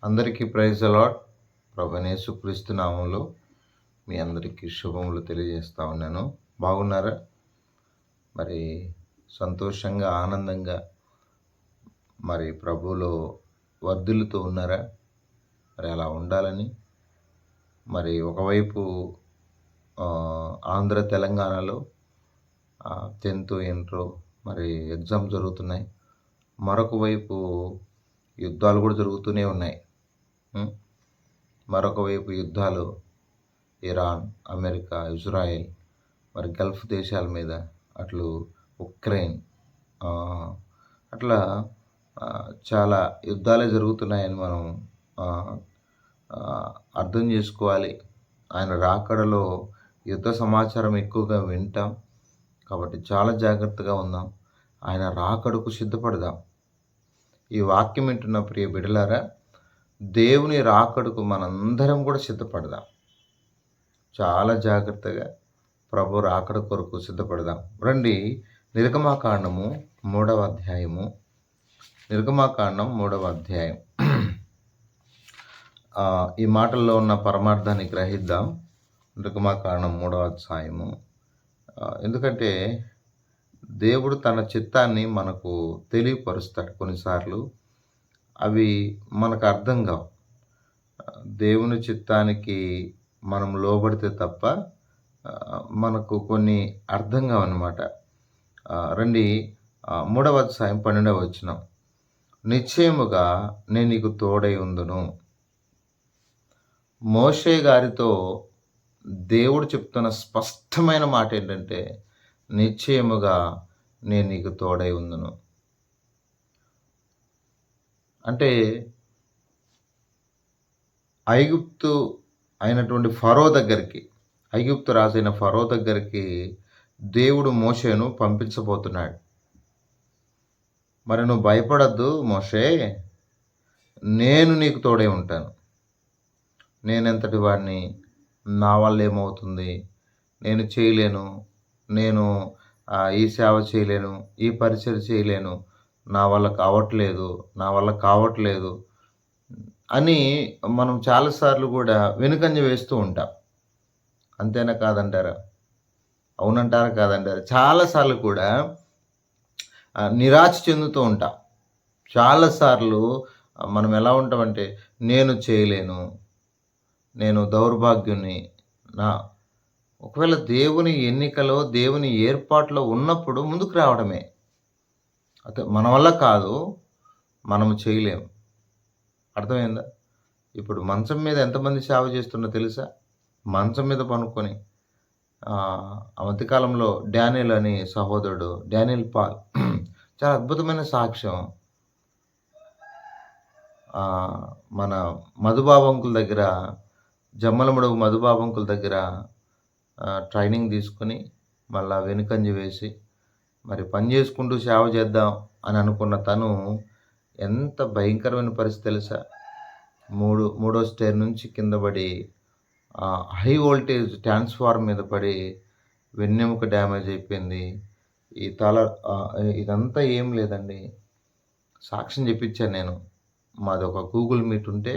అందరికీ praise the lord. ప్రభువైన యేసుక్రీస్తు నామములో మీ అందరికీ శుభములు తెలియజేస్తా ఉన్నాను. బాగున్నారా? మరి సంతోషంగా, ఆనందంగా మరి ప్రభువులో వర్ధిల్లుతూ ఉన్నారా? మరి అలా ఉండాలని మరి ఒకవైపు ఆంధ్ర తెలంగాణలో 10th ఇంటర్ మరి ఎగ్జామ్ జరుగుతున్నాయి. మరొక వైపు యుద్ధాలు కూడా జరుగుతూనే ఉన్నాయి. మరొక వైపు యుద్ధాలు ఇరాన్, అమెరికా, ఇజ్రాయెల్, మరి గల్ఫ్ దేశాల మీద, అట్లు ఉక్రెయిన్, అట్లా చాలా యుద్ధాలే జరుగుతున్నాయని మనం అర్థం చేసుకోవాలి. ఆయన రాకడలో యుద్ధ సమాచారం ఎక్కువగా వింటాం కాబట్టి చాలా జాగ్రత్తగా ఉందాం. ఆయన రాకడకు సిద్ధపడదాం. ఈ వాక్యం వింటున్న ప్రియ బిడ్డలారా, దేవుని రాకడకు మనందరం కూడా సిద్ధపడదాం. చాలా జాగ్రత్తగా ప్రభు రాకడ కొరకు సిద్ధపడదాం. రండి, నిర్గమాకాండము 3వ అధ్యాయము. నిర్గమాకాండం 3వ అధ్యాయం. ఈ మాటల్లో ఉన్న పరమార్థాన్ని గ్రహిద్దాం. నిర్గమాకాండం 3వ అధ్యాయము. ఎందుకంటే దేవుడు తన చిత్తాన్ని మనకు తెలియపరుస్తాడు. కొన్నిసార్లు అవి మనకు అర్థం కావు. దేవుని చిత్తానికి మనం లోబడితే తప్ప మనకు కొన్ని అర్థం కావన్నమాట. రండి, 3వ అధ్యాయం 12వ వచనం. నిశ్చయముగా నేను నీకు తోడై ఉందును. మోషే గారితో దేవుడు చెప్తున్న స్పష్టమైన మాట ఏంటంటే, నిశ్చయముగా నేను నీకు తోడై ఉందును. అంటే ఐగుప్తు అయినటువంటి ఫరో దగ్గరికి, ఐగుప్తు రాజైన ఫరో దగ్గరికి దేవుడు మోషేను పంపించబోతున్నాడు. మరి నువ్వు భయపడద్దు మోషే, నేను నీకు తోడై ఉంటాను. నేనెంతటి వాడిని, నా వల్ల ఏమవుతుంది, నేను చేయలేను, నేను ఈ సేవ చేయలేను, ఈ పరిచయం చేయలేను, నా వల్ల కావట్లేదు అని మనం చాలాసార్లు కూడా వెనుకంజ వేస్తూ ఉంటాం. అంతేనా కాదంటారా? అవునంటారా కాదంటారా? చాలాసార్లు కూడా నిరాశ చెందుతూ ఉంటాం. చాలాసార్లు మనం ఎలా ఉంటామంటే, నేను చేయలేను, నేను దౌర్భాగ్యుని. ఒకవేళ దేవుని ఎన్నికలో, దేవుని ఏర్పాట్లో ఉన్నప్పుడు ముందుకు రావడమే. అయితే మన వల్ల కాదు, మనము చేయలేము. అర్థమైందా? ఇప్పుడు మంచం మీద ఎంతమంది సేవ చేస్తున్నా తెలుసా? మంచం మీద పనుకొని ఆ మధ్యకాలంలో డానియల్ అని సహోదరుడు, డానియల్ పాల్, చాలా అద్భుతమైన సాక్ష్యం. మన మధుబాబంకుల దగ్గర, జమ్మలమడుగు మధుబాబంకుల దగ్గర ట్రైనింగ్ తీసుకుని మళ్ళా వెనుకంజ వేసి మరి పని చేసుకుంటూ సేవ చేద్దాం అని అనుకున్న తను ఎంత భయంకరమైన పరిస్థితి తెలుసా? మూడో స్టేర్ నుంచి కింద పడి హై వోల్టేజ్ ట్రాన్స్ఫార్మర్ మీద పడి వెన్నెముక డ్యామేజ్ అయిపోయింది. ఈ ఇదంతా ఏం లేదండి, సాక్ష్యం చెప్పించాను నేను. మాది ఒక గూగుల్ మీట్ ఉంటే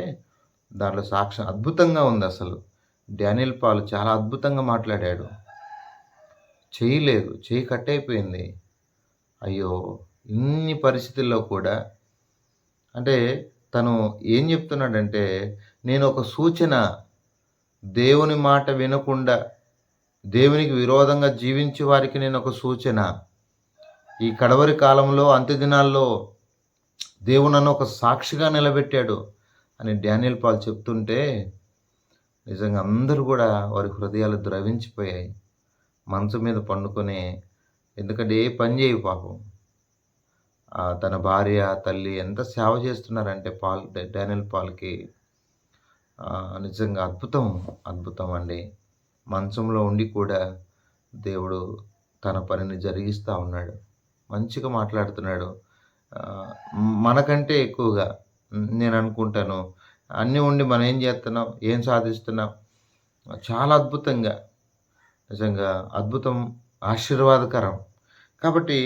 దాంట్లో సాక్ష్యం అద్భుతంగా ఉంది. అసలు డానియల్ పాల్ చాలా అద్భుతంగా మాట్లాడాడు. చేయి కట్ అయిపోయింది. అయ్యో, ఇన్ని పరిస్థితుల్లో కూడా అంటే తను ఏం చెప్తున్నాడంటే, నేను ఒక సూచన, దేవుని మాట వినకుండా దేవునికి విరోధంగా జీవించే వారికి నేను ఒక సూచన. ఈ కడవరి కాలంలో, అంత్యదినాల్లో దేవుడు నన్ను ఒక సాక్షిగా నిలబెట్టాడు అని డానియల్ పాల్ చెప్తుంటే నిజంగా అందరూ కూడా వారి హృదయాలు ద్రవించిపోయాయి. మంచం మీద పండుకొని, ఎందుకంటే ఏ పని చేయు పాపం. తన భార్య, తల్లి ఎంత సేవ చేస్తున్నారంటే డానియల్ పాల్కి నిజంగా అద్భుతం అండి. మంచంలో ఉండి కూడా దేవుడు తన పనిని జరిగిస్తూ ఉన్నాడు. మంచిగా మాట్లాడుతున్నాడు. మనకంటే ఎక్కువగా నేను అనుకుంటాను, అన్నీ ఉండి మనం ఏం చేస్తున్నాం, ఏం సాధిస్తున్నాం. చాలా అద్భుతంగా, నిజంగా అద్భుతం, ఆశీర్వాదకరం. కాబట్టి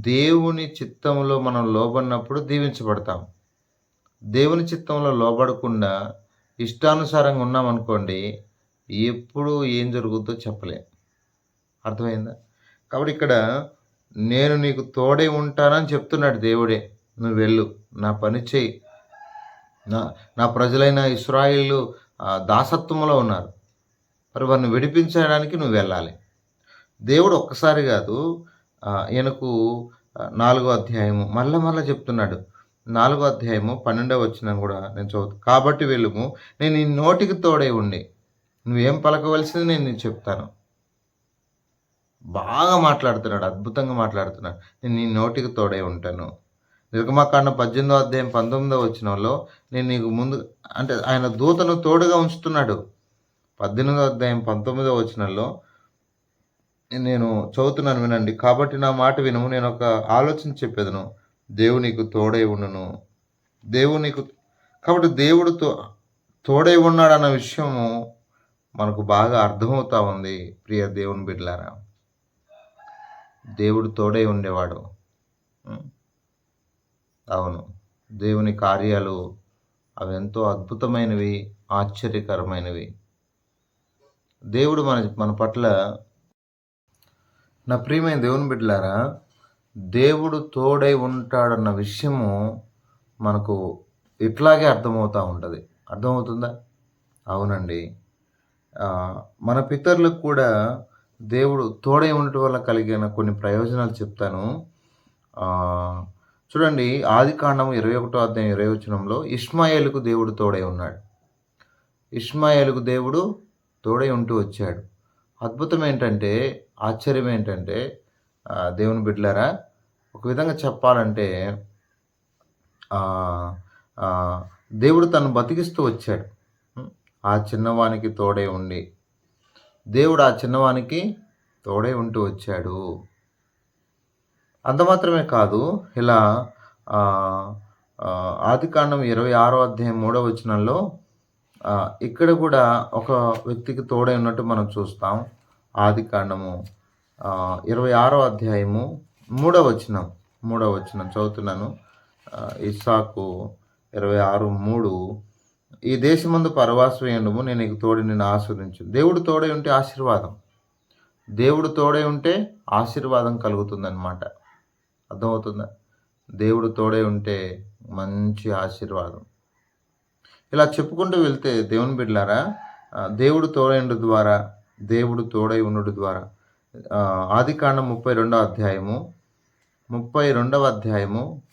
దేవుని చిత్తంలో మనం లోబడినప్పుడు దీవించబడతాం. దేవుని చిత్తంలో లోబడకుండా ఇష్టానుసారంగా ఉన్నామనుకోండి, ఎప్పుడు ఏం జరుగుద్దో చెప్పలేం. అర్థమైందా? కాబట్టి ఇక్కడ నేను నీకు తోడై ఉంటానని చెప్తున్నాడు దేవుడే. నువ్వు వెళ్ళు. నా పని చెయ్యి. నా నా ప్రజలైన ఇశ్రాయేలు దాసత్వంలో ఉన్నారు. మరి వారిని విడిపించడానికి నువ్వు వెళ్ళాలి. దేవుడు ఒక్కసారి గాదు ఈయనకు 4 అధ్యాయము మళ్ళా చెప్తున్నాడు. 4 అధ్యాయము 12వ వచనం గూడా నేను చదువుతా. కాబట్టి వెళ్ళుము, నేను నీ నోటికి తోడై ఉండి, నువ్వేం పలకవలసింది నేను నీకు చెప్తాను. బాగా మాట్లాడుతున్నాడు. అద్భుతంగా మాట్లాడుతున్నాడు. నేను నీ నోటికి తోడై ఉంటాను. నిర్గమకాండం 18వ అధ్యాయం 19వ వచనంలో నేను నీకు ముందు అంటే ఆయన దూతను తోడుగా ఉంచుతున్నాడు. 18వ అధ్యాయం 19వ వచనంలో నేను చదువుతున్నాను వినండి. కాబట్టి నా మాట వినుము, నేను ఒక ఆలోచన చెప్పేదను. దేవుడు నీకు తోడై ఉండును. దేవుడు నీకు కాబట్టి దేవుడు తోడై ఉన్నాడన్న విషయము మనకు బాగా అర్థమవుతా ఉంది ప్రియ దేవుని బిడ్డలారా. దేవుడు తోడై ఉండేవాడు. అవును. దేవుని కార్యాలు అవెంతో అద్భుతమైనవి, ఆశ్చర్యకరమైనవి. దేవుడు మన పట్ల నా ప్రియమైన దేవుని బిడ్డలారా, దేవుడు తోడై ఉంటాడన్న విషయము మనకు ఇట్లాగే అర్థమవుతూ ఉంటుంది. అర్థమవుతుందా? అవునండి. మన పితరులకు కూడా దేవుడు తోడై ఉండటం వల్ల కలిగిన కొన్ని ప్రయోజనాలు చెప్తాను. చూడండి, ఆదికాండము 21వ అధ్యాయం 20వ వచనంలో ఇష్మాయేలుకు దేవుడు తోడై ఉన్నాడు. ఇష్మాయేలుకు దేవుడు తోడై ఉంటూ వచ్చాడు. అద్భుతం ఏంటంటే, ఆశ్చర్యం ఏంటంటే దేవుని బిడ్డలారా, ఒక విధంగా చెప్పాలంటే దేవుడు తను బతికిస్తూ వచ్చాడు. ఆ చిన్నవానికి తోడై ఉండి, దేవుడు ఆ చిన్నవానికి తోడై ఉంటూ వచ్చాడు. అంత మాత్రమే కాదు, ఇలా ఆదికాండం 26వ అధ్యాయం 3వ వచనంలో ఇక్కడ కూడా ఒక వ్యక్తికి తోడై ఉన్నట్టు మనం చూస్తాం. ఆదికాండము 26వ అధ్యాయము 3వ వచనం చదువుతున్నాను. ఇస్సాకు 26:3 ఈ దేశమందు పరవాసమయ్యుండుము, నేను నీకు తోడి నిన్ను ఆశీర్వదించు. దేవుడు తోడై ఉంటే ఆశీర్వాదం. దేవుడు తోడై ఉంటే ఆశీర్వాదం కలుగుతుందన్నమాట. అర్థమవుతుందా? దేవుడు తోడై ఉంటే మంచి ఆశీర్వాదం. ఇలా చెప్పుకుంటూ వెళ్తే దేవుని బిడ్డలారా, దేవుడు తోడై ఉండు ద్వారా, దేవుడు తోడై ఉండు ద్వారా ఆదికాండం 32వ అధ్యాయము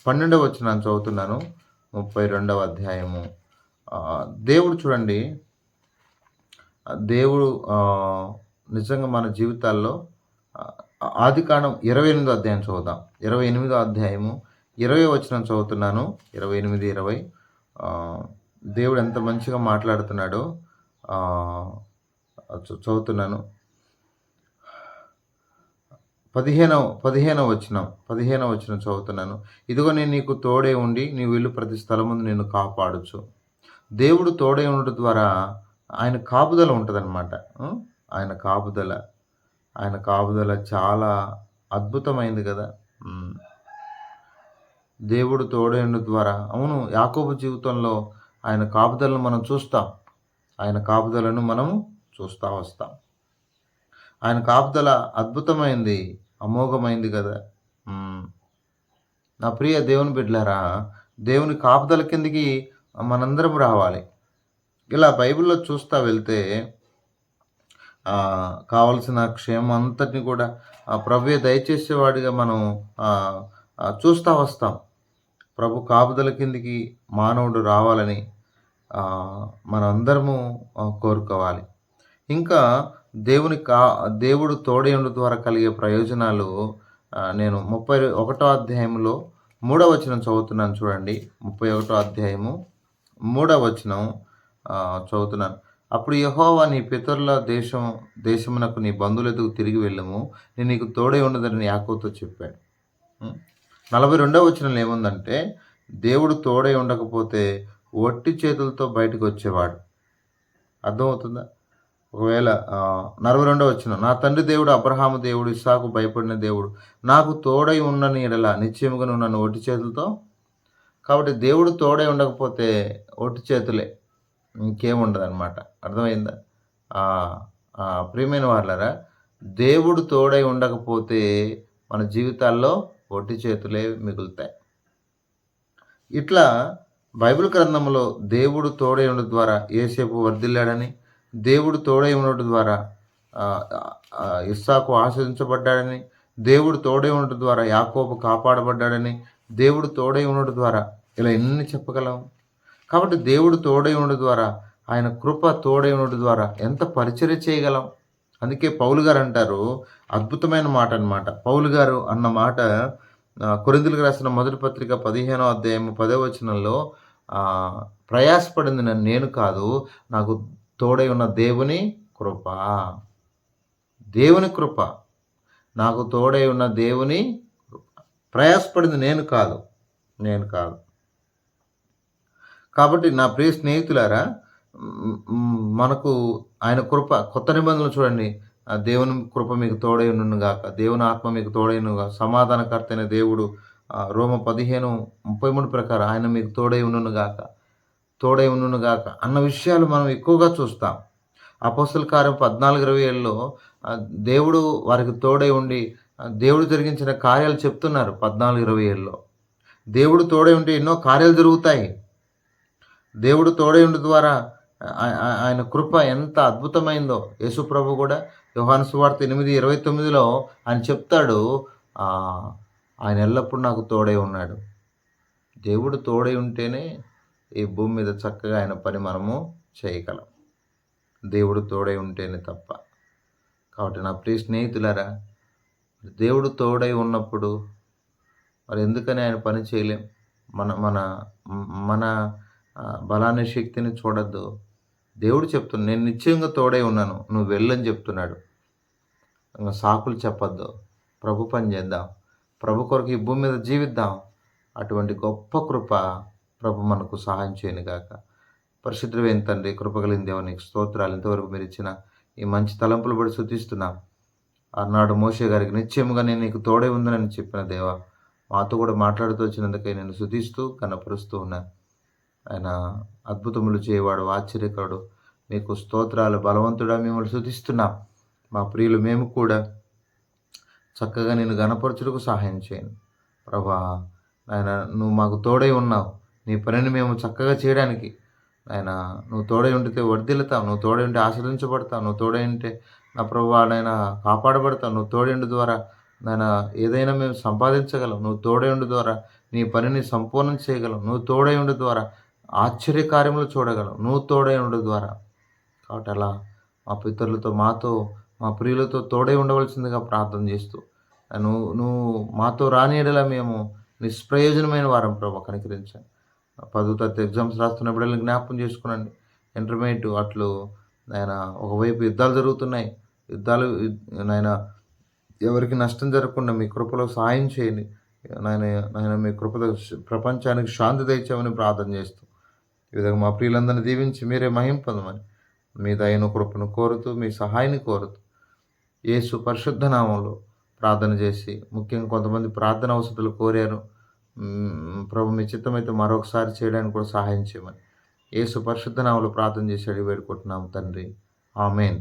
12వ వచనాన్ని చదువుతున్నాను. 32వ అధ్యాయము దేవుడు చూడండి, దేవుడు నిజంగా మన జీవితాల్లో ఆదికాండం 28వ అధ్యాయం చదువుదాం. 28వ అధ్యాయము 20వ వచనం చదువుతున్నాను. 28, 20 దేవుడు ఎంత మంచిగా మాట్లాడుతున్నాడో చదువుతున్నాను. 15వ వచనం చదువుతున్నాను. ఇదిగో నేను నీకు తోడే ఉండి నీవు వెళ్ళు ప్రతి స్థలముందు నిన్ను కాపాడుచు. దేవుడు తోడే ఉండడం ద్వారా ఆయన కాపుదల ఉంటుందన్నమాట. ఆయన కాపుదల చాలా అద్భుతమైంది కదా. దేవుడు తోడే ఉండడం ద్వారా, అవును, యాకోబు జీవితంలో ఆయన కాపుదలను మనం చూస్తాం. ఆయన కాపుదలను మనము చూస్తూ వస్తాం. ఆయన కాపుదల అద్భుతమైంది, అమోఘమైంది కదా. నా ప్రియ దేవుని బిడ్డలారా, దేవుని కాపుదల కిందికి మనందరం రావాలి. ఇలా బైబిల్లో చూస్తూ వెళ్తే కావలసిన క్షేమం అంతటిని కూడా ప్రభువే దయచేసేవాడిగా మనం చూస్తూ వస్తాం. ప్రభు కాపుదల కిందికి మానవుడు రావాలని మనందరము కోరుకోవాలి. ఇంకా దేవుడు తోడై ఉండు ద్వారా కలిగే ప్రయోజనాలు నేను 31వ అధ్యాయంలో 3వ వచనం చదువుతున్నాను. చూడండి, 31వ అధ్యాయము 3వ వచనం చదువుతున్నాను. అప్పుడు యెహోవా నీ పితరుల దేశమునకు నీ బంధువులెదుకు తిరిగి వెళ్ళము, నేను నీకు తోడై ఉండదని యాకోబుతో చెప్పాడు. 42వ వచనంలో ఏముందంటే, దేవుడు తోడై ఉండకపోతే ఒట్టి చేతులతో బయటకు వచ్చేవాడు. అర్థమవుతుందా? ఒకవేళ 42వ వచనం, నా తండ్రి దేవుడు అబ్రహాము దేవుడు, ఇస్సాకు భయపడిన దేవుడు నాకు తోడై ఉన్నని ఎడల నిశ్చయముగా నువ్వు నన్ను ఒట్టి చేతులతో. కాబట్టి దేవుడు తోడై ఉండకపోతే ఒట్టి చేతులే. ఇంకేముండదనమాట. అర్థమైందా? ఆహ్, ప్రియమైన వాళ్ళారా, దేవుడు తోడై ఉండకపోతే మన జీవితాల్లో ఒట్టి చేతులే మిగులుతాయి. ఇట్లా బైబిల్ గ్రంథంలో దేవుడు తోడై ఉండడం ద్వారా యోసేపు వర్ధిల్లాడని, దేవుడు తోడై ఉండడం ద్వారా ఆహ్, ఇస్సాకు ఆశీర్వదించబడ్డాడని, దేవుడు తోడై ఉండడం ద్వారా యాకోబు కాపాడబడ్డాడని, దేవుడు తోడై ఉండడం ద్వారా ఇలా ఎన్ని చెప్పగలం? కాబట్టి దేవుడు తోడై ఉండడం ద్వారా, ఆయన కృప తోడై ఉండడం ద్వారా ఎంత పరిచర్య చేయగలం? అందుకే పౌలు గారు అంటారు, అద్భుతమైన మాట అన్నమాట. పౌలు గారు అన్న మాట కొరింథీయులకు రాసిన మొదటి పత్రిక 15వ అధ్యాయం 10వ వచనంలో ఆహ్, ప్రయాసపడింది నేను కాదు, నాకు తోడై ఉన్న దేవుని కృప. దేవుని కృప. నాకు తోడై ఉన్న దేవుని కృప. ప్రయాసపడింది నేను కాదు. నేను కాదు. కాబట్టి నా ప్రియ స్నేహితులారా, మనకు ఆయన కృప కొత్త నిబంధనలు చూడండి. దేవుని కృప మీకు తోడై ఉండునుగాక. దేవుని ఆత్మ మీకు తోడైనుగాక. సమాధానకర్త అయిన దేవుడు రోమ 15:33 ప్రకారం ఆయన మీకు తోడై ఉండునుగాక. తోడై ఉండునుగాక అన్న విషయాలు మనం ఎక్కువగా చూస్తాం. అపోస్తల కార్యం 14:27లో దేవుడు వారికి తోడై ఉండి దేవుడు జరిగించిన కార్యాలు చెప్తున్నారు 14:27లో. దేవుడు తోడై ఉంటే ఎన్నో కార్యాలు జరుగుతాయి. దేవుడు తోడై ఉండుట ద్వారా ఆయన కృప ఎంత అద్భుతమైందో యేసుప్రభు కూడా యోహాను సువార్త 8:29లో ఆయన చెప్తాడు, ఆయన ఎల్లప్పుడూ నాకు తోడై ఉన్నాడు. దేవుడు తోడై ఉంటేనే ఈ భూమి మీద చక్కగా ఆయన పని మనము చేయగలం. దేవుడు తోడై ఉంటేనే తప్ప. కాబట్టి నా ప్రియ స్నేహితులారా, దేవుడు తోడై ఉన్నప్పుడు మరి ఎందుకని ఆయన పని చేయలేం? మన మన మన బలాన్ని, శక్తిని చూడొద్దు. దేవుడు చెప్తున్నాడు, నేను నిశ్చయంగా తోడై ఉన్నాను, నువ్వు వెళ్ళని చెప్తున్నాడు. సాకులు చెప్పొద్దు. ప్రభు పని చేద్దాం. ప్రభు కొరకు ఈ భూమి మీద జీవిద్దాం. అటువంటి గొప్ప కృప ప్రభు మనకు సహాయం చేయనుగాక. పరిశుద్ధుడైన తండ్రి, కృపగలిగిన దేవునికి స్తోత్రాలు. ఇంతవరకు మీరు ఇచ్చిన ఈ మంచి తలంపులు బట్టి స్తుతిస్తున్నాం. ఆనాడు మోషే గారికి నిశ్చయముగా నేను నీకు తోడై ఉందని చెప్పిన దేవా, మాతో కూడా మాట్లాడుతూ వచ్చినందుకై నేను స్తుతిస్తూ కనపరుస్తూ ఉన్నాను. ఆయన అద్భుతములు చేయవాడు, ఆశ్చర్యకరుడు, మీకు స్తోత్రాలు. బలవంతుడా, మిమ్మల్ని స్తుతిస్తున్నాం. మా ప్రియులు మేము కూడా చక్కగా నేను గణపరచుటకు సహాయం చేయండి ప్రభా. ఆయన నువ్వు మాకు తోడై ఉన్నావు. నీ పనిని మేము చక్కగా చేయడానికి ఆయన నువ్వు తోడై ఉండితే వర్ధిల్లుతావు, నువ్వు తోడై ఉంటే ఆశీర్వదించబడతావు, నువ్వు తోడై ఉంటే నా ప్రభువా నాయన కాపాడబడతావు, నువ్వు తోడై ఉండి ద్వారా నాయన ఏదైనా మేము సంపాదించగలం, నువ్వు తోడై ఉండి ద్వారా నీ పనిని సంపూర్ణం చేయగలం, నువ్వు తోడై ఉండి ద్వారా ఆశ్చర్యకార్యములు చూడగలం, నువ్వు తోడై ఉండి ద్వారా. కాబట్టి అలా మా పితరులతో, మాతో, మా ప్రియులతో తోడై ఉండవలసిందిగా ప్రార్థన చేస్తూ నువ్వు మాతో రాని యెడల మేము నిష్ప్రయోజనమైన వారం ప్రభు కనికరించండి. 10వ తరగతి ఎగ్జామ్స్ రాస్తున్నప్పుడు జ్ఞాపకం చేసుకునండి. ఇంటర్మీడియట్ అట్లు నాయన ఒకవైపు యుద్ధాలు జరుగుతున్నాయి. నాయన ఎవరికి నష్టం జరగకుండా మీ కృపలో సహాయం చేయండి నాయన మీ కృపలో ప్రపంచానికి శాంతి తెచ్చామని ప్రార్థన చేస్తూ ఈ విధంగా మా ప్రియులందరినీ దీవించి మీరే మహిమ పొందమని మీ దయను కృపను కోరుతూ మీ సహాయాన్ని కోరుతూ యేసు పరిశుద్ధ నామంలో ప్రార్థన చేసి, ముఖ్యంగా కొంతమంది ప్రార్థన అవసరాలు కోరారు. ప్రభు మీ చిత్తమైతే మరొకసారి చేయడానికి కూడా సహాయం చేయమని యేసు పరిశుద్ధ నామంలో ప్రార్థన చేసి అడిగి వేడుకుంటున్నాం తండ్రి. ఆమేన్.